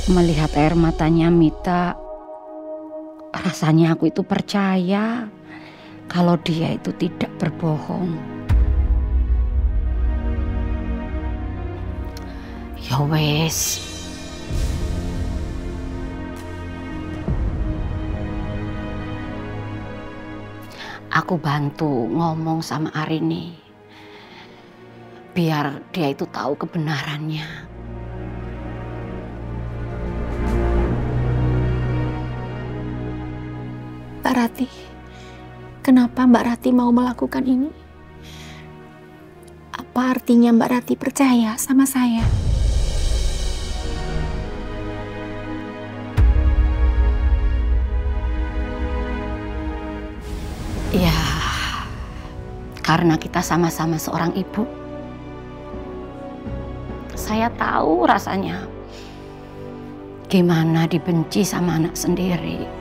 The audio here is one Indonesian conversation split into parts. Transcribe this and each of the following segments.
Melihat air matanya Mita, rasanya aku itu percaya kalau dia itu tidak berbohong. Ya wes. Aku bantu ngomong sama Arini. Biar dia itu tahu kebenarannya. Mbak Rati, kenapa Mbak Rati mau melakukan ini? Apa artinya Mbak Rati percaya sama saya? Ya, karena kita sama-sama seorang ibu. Saya tahu rasanya gimana dibenci sama anak sendiri.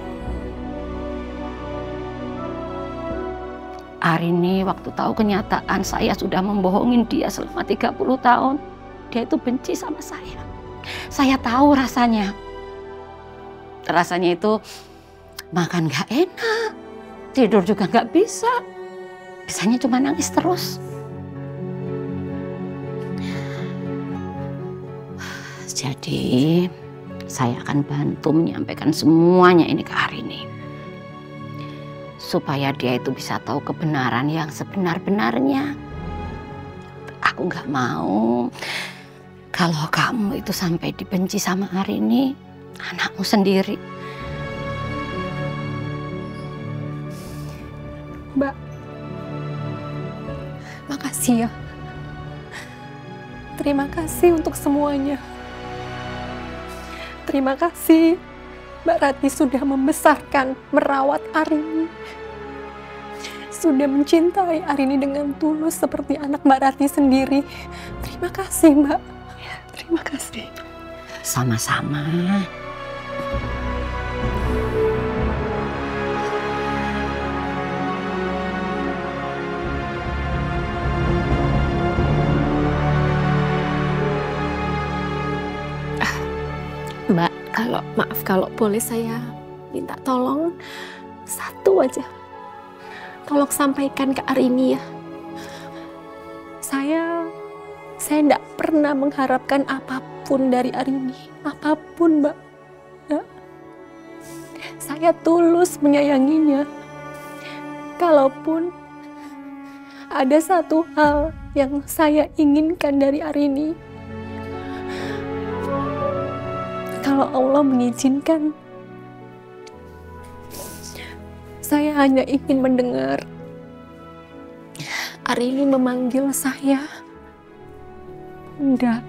Arini waktu tahu kenyataan saya sudah membohongin dia selama 30 tahun. Dia itu benci sama saya. Saya tahu rasanya. Rasanya itu makan gak enak. Tidur juga gak bisa. Bisanya cuma nangis terus. Jadi saya akan bantu menyampaikan semuanya ini ke Arini. Supaya dia itu bisa tahu kebenaran yang sebenar-benarnya. Aku gak mau kalau kamu itu sampai dibenci sama Arini, anakmu sendiri. Mbak, makasih ya. Terima kasih untuk semuanya. Terima kasih Mbak Rati sudah membesarkan, merawat Arini. Sudah mencintai Arini dengan tulus seperti anak Mbak Rati sendiri. Terima kasih Mbak. Terima kasih. Sama-sama. Mbak, maaf kalau boleh saya minta tolong satu aja. Tolong sampaikan ke Arini ya. Saya tidak pernah mengharapkan apapun dari Arini. Apapun, Mbak. Ya. Saya tulus menyayanginya. Kalaupun ada satu hal yang saya inginkan dari Arini, kalau Allah mengizinkan, saya hanya ingin mendengar Arini memanggil saya Bunda.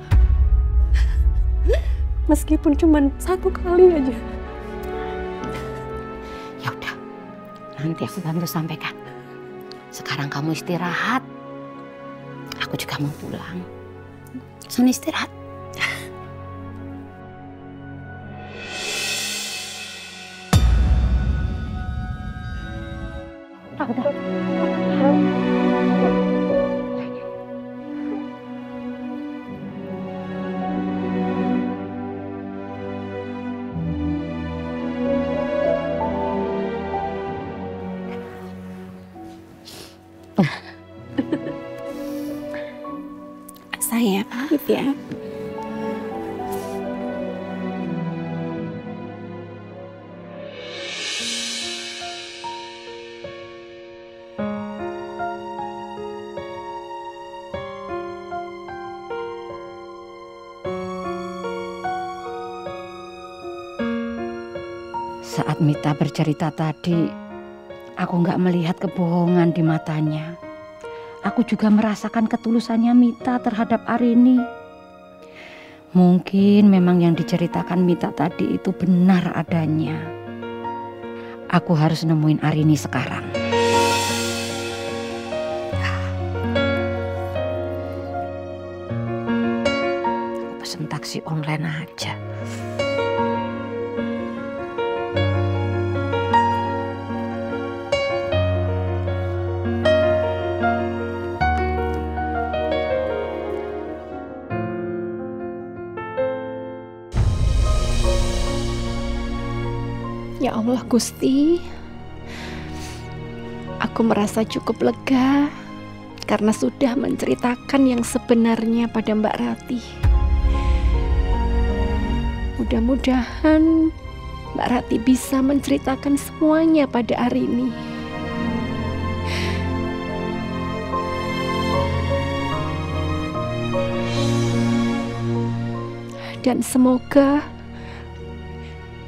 Meskipun cuma satu kali aja. Ya udah, nanti aku bantu sampaikan. Sekarang kamu istirahat. Aku juga mau pulang. Sana istirahat. Saya pamit ya. Saat Mita bercerita tadi, aku nggak melihat kebohongan di matanya. Aku juga merasakan ketulusannya Mita terhadap Arini. Mungkin memang yang diceritakan Mita tadi itu benar adanya. Aku harus nemuin Arini sekarang. Aku pesen taksi online aja. Ya Allah Gusti, aku merasa cukup lega karena sudah menceritakan yang sebenarnya pada Mbak Ratih. Mudah-mudahan Mbak Ratih bisa menceritakan semuanya pada Arini. Dan semoga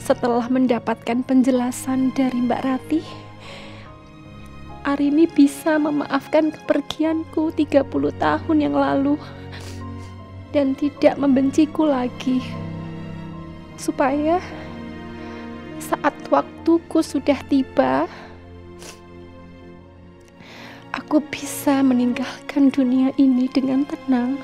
setelah mendapatkan penjelasan dari Mbak Ratih, Arini bisa memaafkan kepergianku 30 tahun yang lalu dan tidak membenciku lagi. Supaya saat waktuku sudah tiba, aku bisa meninggalkan dunia ini dengan tenang.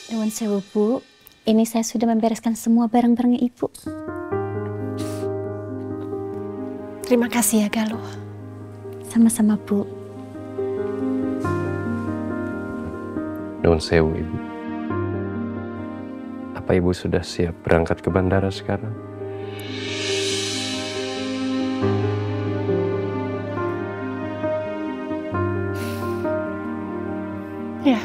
Nuwun sewu Bu, ini saya sudah membereskan semua barang-barangnya Ibu. Terima kasih ya Galuh. Sama-sama Bu. Nuwun sewu Ibu. Apa Ibu sudah siap berangkat ke bandara sekarang? Ya,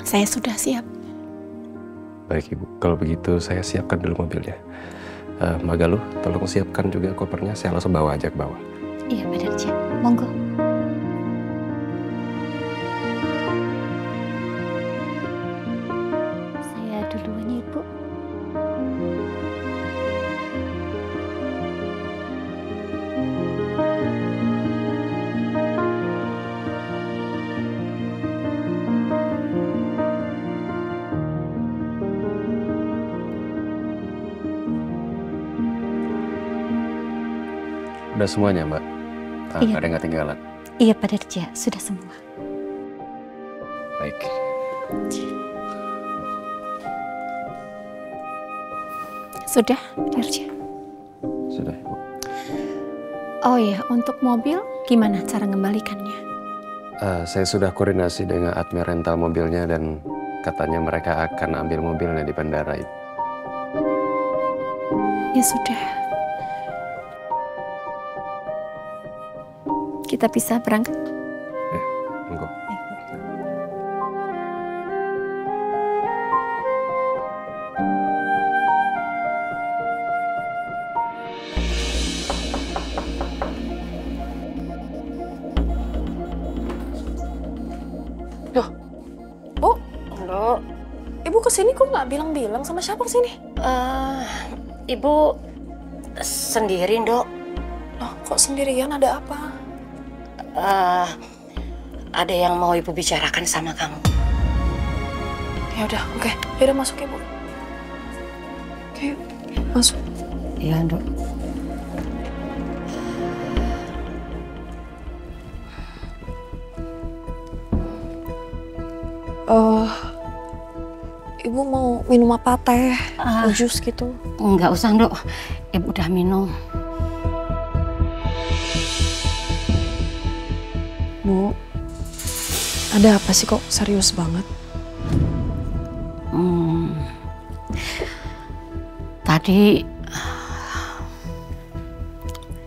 saya sudah siap. Baik Ibu, kalau begitu saya siapkan dulu mobilnya. Mbak Galuh, tolong siapkan juga kopernya, saya langsung bawa aja ke bawah. Iya Pak Darja, monggo. Saya duluan ya Ibu. Udah semuanya Mbak? Iya. Ada yang nggak ketinggalan? Iya Pak Darja, sudah semua. Baik. Sudah, Pak Darja. Sudah Ibu. Oh iya, untuk mobil gimana cara ngembalikannya? Saya sudah koordinasi dengan admin rental mobilnya dan katanya mereka akan ambil mobilnya di bandara Ibu. Ya sudah. Kita bisa berangkat. Ya, monggo. Loh, Bu, Loh. Ibu kesini kok nggak bilang-bilang sama siapa kesini? Ibu sendiri, Dok. Loh, kok sendirian, ada apa? Ada yang mau Ibu bicarakan sama kamu. Ya udah, oke. Ya udah masuk Ibu. Oke, yuk. Masuk. Iya, Dok. Ibu mau minum apa, teh? Jus gitu? Nggak usah, Dok. Ibu udah minum. Bu, ada apa sih kok serius banget? Tadi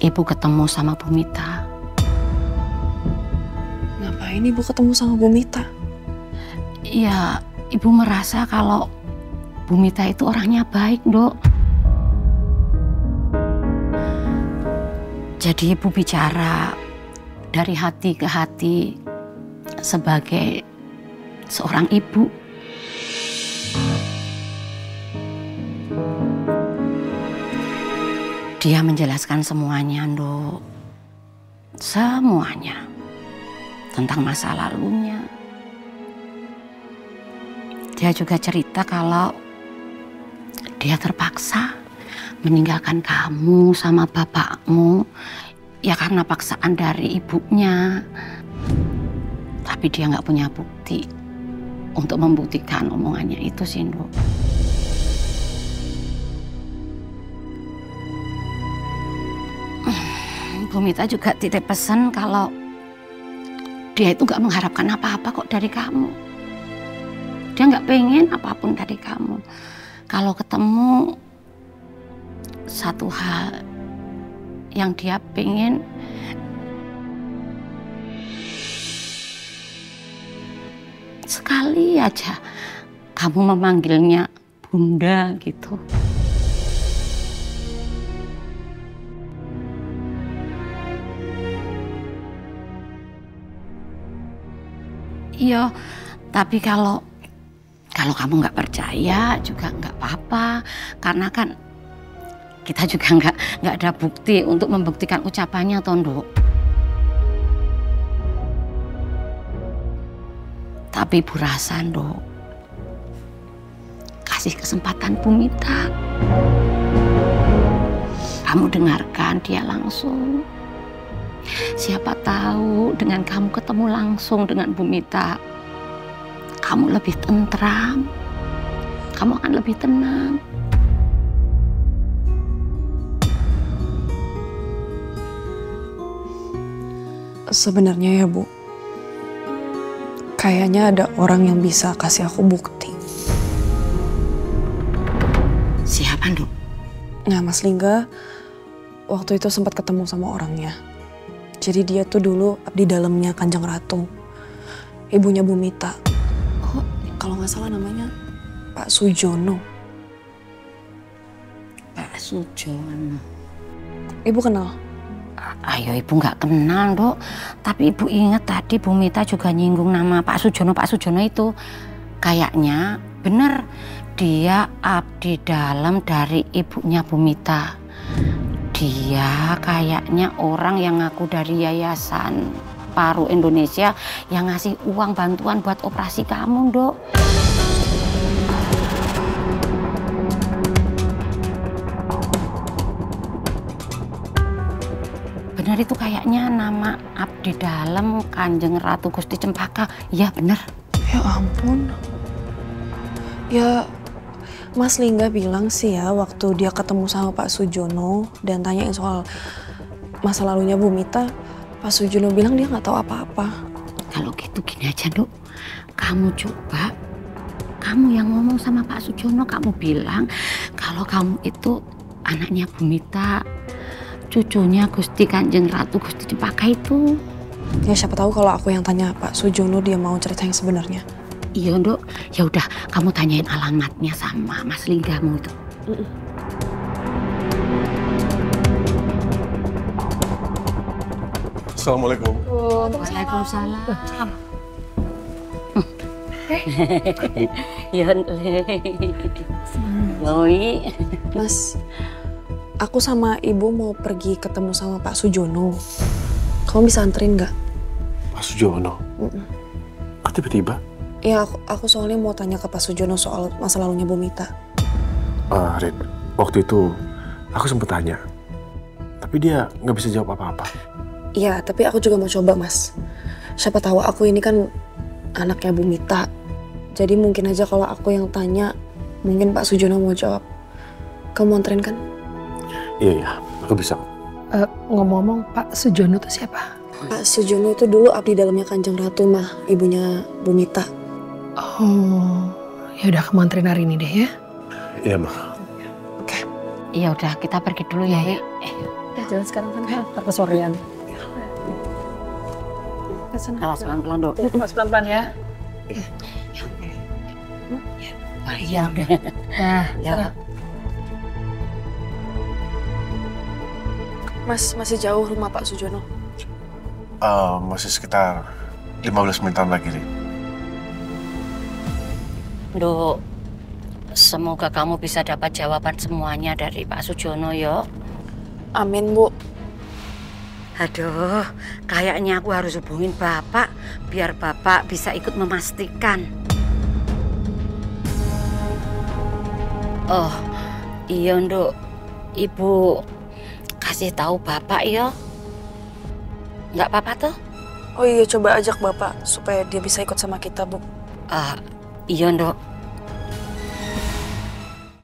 Ibu ketemu sama Bu Mita. Ngapain Ibu ketemu sama Bu Mita? Ya, Ibu merasa kalau Bu Mita itu orangnya baik, Dok. Jadi Ibu bicara dari hati ke hati sebagai seorang ibu. Dia menjelaskan semuanya, Dok. Semuanya. Tentang masa lalunya. Dia juga cerita kalau dia terpaksa meninggalkan kamu sama bapakmu. Ya karena paksaan dari ibunya. Tapi dia nggak punya bukti untuk membuktikan omongannya itu sih, Dok. Bu Mita juga titip pesan kalau Dia itu nggak mengharapkan apa-apa kok dari kamu. Dia nggak pengen apapun dari kamu. Kalau ketemu satu hal yang dia pengen, sekali aja kamu memanggilnya Bunda gitu. Iya, tapi kalau kamu nggak percaya juga nggak apa-apa, karena kan kita juga nggak ada bukti untuk membuktikan ucapannya, Tondo. Tapi Bu rasa, Nduk, kasih kesempatan Bu Mita. Kamu dengarkan dia langsung. Siapa tahu dengan kamu ketemu langsung dengan Bu Mita, kamu lebih tentram, kamu akan lebih tenang. Sebenarnya ya Bu, kayaknya ada orang yang bisa kasih aku bukti. Siapa, Nduk? Nah, Mas Lingga waktu itu sempat ketemu sama orangnya. Jadi dia tuh dulu abdi dalamnya Kanjeng Ratu, ibunya Bu Mita. Oh, kalau nggak salah namanya Pak Sujono. Pak Sujono. Ibu kenal? Ayo, Ibu nggak kenal, Dok. Tapi Ibu ingat tadi Bu Mita juga nyinggung nama Pak Sujono. Pak Sujono itu kayaknya bener dia abdi dalam dari ibunya Bu Mita. Dia kayaknya orang yang ngaku dari Yayasan Paru Indonesia yang ngasih uang bantuan buat operasi kamu, Dok. Benar itu kayaknya nama abdi dalam Kanjeng Ratu Gusti Cempaka. Iya bener. Ya ampun. Ya Mas Lingga bilang sih ya waktu dia ketemu sama Pak Sujono dan tanyain soal masa lalunya Bu Mita, Pak Sujono bilang dia nggak tahu apa-apa. Kalau gitu gini aja, Dok. Kamu coba, kamu yang ngomong sama Pak Sujono, kamu bilang kalau kamu itu anaknya Bu Mita, cucunya Gusti Kanjeng Ratu Gusti Cempaka itu. Ya siapa tahu kalau aku yang tanya Pak Sujono dia mau cerita yang sebenarnya. Iya, Dok. Ya udah, kamu tanyain alamatnya sama Mas Linggamu itu. Assalamualaikum. Waalaikumsalam. Ya, Yoi. Mas, aku sama Ibu mau pergi ketemu sama Pak Sujono. Kamu bisa anterin nggak? Pak Sujono? Kok tiba-tiba? Ya, aku soalnya mau tanya ke Pak Sujono soal masa lalunya Bu Mita. Rin, waktu itu aku sempat tanya. Tapi dia nggak bisa jawab apa-apa. Iya, tapi aku juga mau coba, Mas. Siapa tahu aku ini kan anaknya Bu Mita. Jadi mungkin aja kalau aku yang tanya, mungkin Pak Sujono mau jawab. Kamu anterin kan? Iya, aku bisa. Ngomong-ngomong, Pak Sujono itu siapa? Pak Sujono itu dulu abdi dalamnya Kanjeng Ratu, mah, ibunya Bu Mita. Oh, ya udah kamu anterin hari ini deh ya. Iya, Ma. Oke. Ya udah, kita pergi dulu ya, Wi. Jalan sekarang kan, ntar kesorean. Awas pelan-pelan, Dok. Mas pelan-pelan ya. Iya, udah. Nah, Ya. Mas, masih jauh rumah Pak Sujono? Masih sekitar 15 menitan lagi, Rin. Dok, semoga kamu bisa dapat jawaban semuanya dari Pak Sujono, yo. Amin, Bu. Aduh, kayaknya aku harus hubungin Bapak biar Bapak bisa ikut memastikan. Oh, iya, Nduk. Ibu kasih tahu Bapak, yo. Nggak apa-apa tuh? Oh iya, coba ajak Bapak supaya dia bisa ikut sama kita, Bu. Iya, Nduk.